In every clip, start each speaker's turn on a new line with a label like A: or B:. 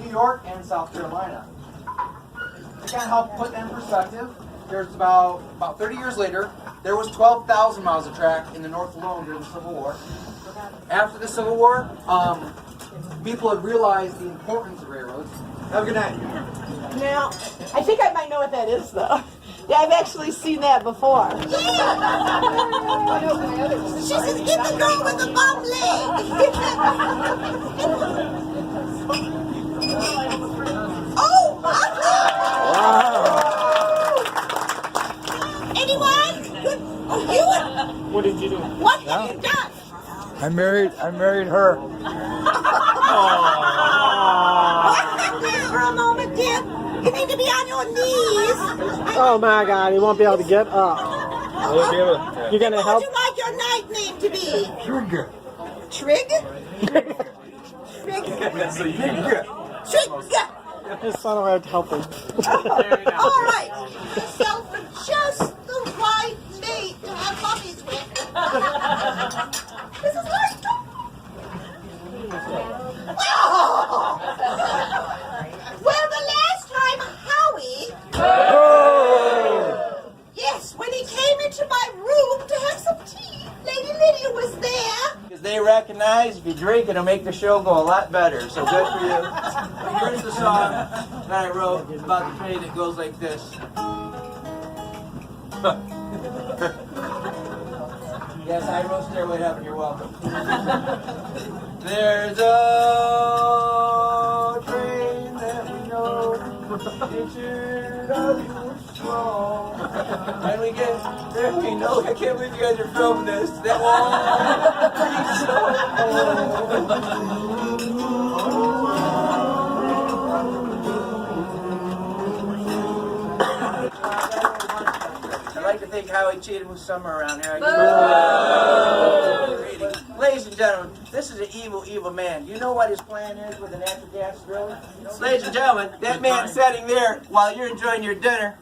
A: New York and South Carolina. To kind of help put that in perspective, there's about 30 years later, there was 12,000 miles of track in the North alone during the Civil War. After the Civil War, people had realized the importance of railroads. Have a good night.
B: Now, I think I might know what that is, though. Yeah, I've actually seen that before.
C: Yeah! She says, get the girl with the bum leg! Oh, my God! Wow. Anyone? You?
D: What did you do?
C: What have you done?
D: I married her.
C: For a moment, Tim. You need to be on your knees.
E: Oh my God, he won't be able to get up. You're gonna help?
C: What would you like your night name to be?
D: Trigger.
C: Trig? Trig.
E: His son will have to help him.
C: All right. So just the right mate to have puppies with. This is right. Well, the last time Howie. Yes, when he came into my room to have some tea, Lady Lydia was there.
F: Because they recognize if you drink, it'll make the show go a lot better. So good for you. Here's the song that I wrote about the train that goes like this. Yes, I wrote Stairway to Heaven. You're welcome. There's a train that we know. It should have been strong. When we get there, we know. I can't believe you guys are filming this. That I'd like to think Howie cheated with summer around here. Ladies and gentlemen, this is an evil, evil man. Do you know what his plan is with the natural gas drilling? Ladies and gentlemen, that man sitting there while you're enjoying your dinner,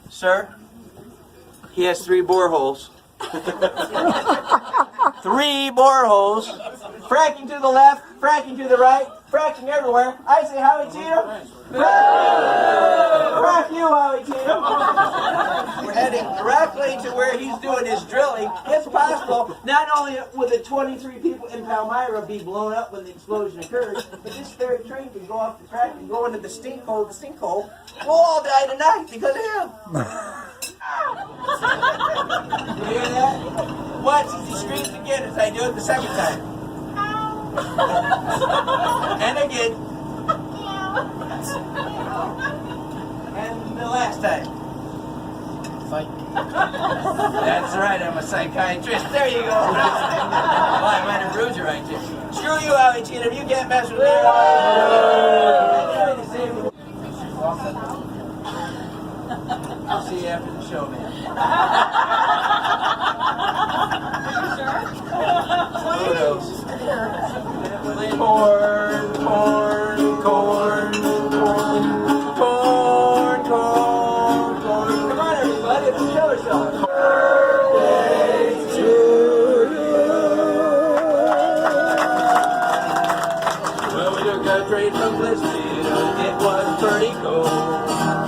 F: sir, he has 3 boreholes. 3 boreholes. Fracking to the left, fracking to the right, fracking everywhere. I say, Howie Cheatham. Frack you, Howie Cheatham. We're heading directly to where he's doing his drilling. It's possible, not only will the 23 people in Palmyra be blown up when the explosion occurs, but this very train can go off the track and go into the stink hole. We'll all die tonight because of him. You hear that? Once as he screams again as I do it the second time. And again. And the last time. That's right, I'm a psychiatrist. There you go. Well, I might have ruined you right there. Screw you, Howie Cheatham. You can't mess with me. I'll see you after the show, man. Photos. Corn. Come on, everybody, let's show ourselves. Birthday to you. Well, we took a train from Blissfield. It was pretty cool.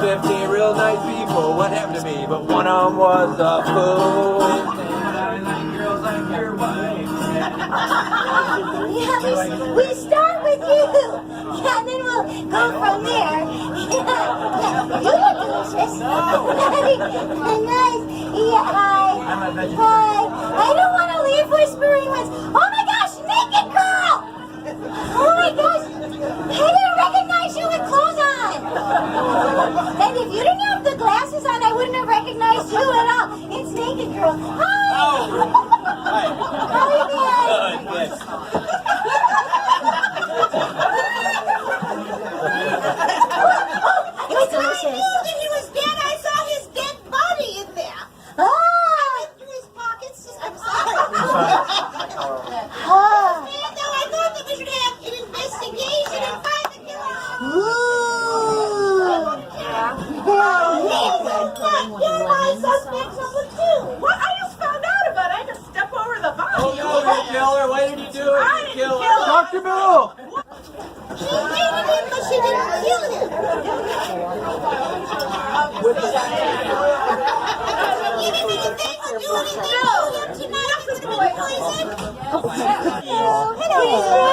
F: 15 real nice people. What happened to me? But one of them was a fool. I like girls like your wife.
C: Yeah, we start with you. Yeah, and then we'll go from there. Yeah, you look delicious. Nice. Yeah, hi. I don't want to leave whispering words. Oh my gosh, naked girl! Oh my gosh, I didn't recognize you with clothes on. And if you didn't have the glasses on, I wouldn't have recognized you at all. It's naked girl. Hi.
F: Hi.
C: How are you doing?
F: Yes.
C: It was delicious. I knew that he was dead. I saw his dead body in there. I went through his pockets. I'm sorry. she didn't kill him. Even if they will do anything to him tonight, he's going to be poisoned. Hello,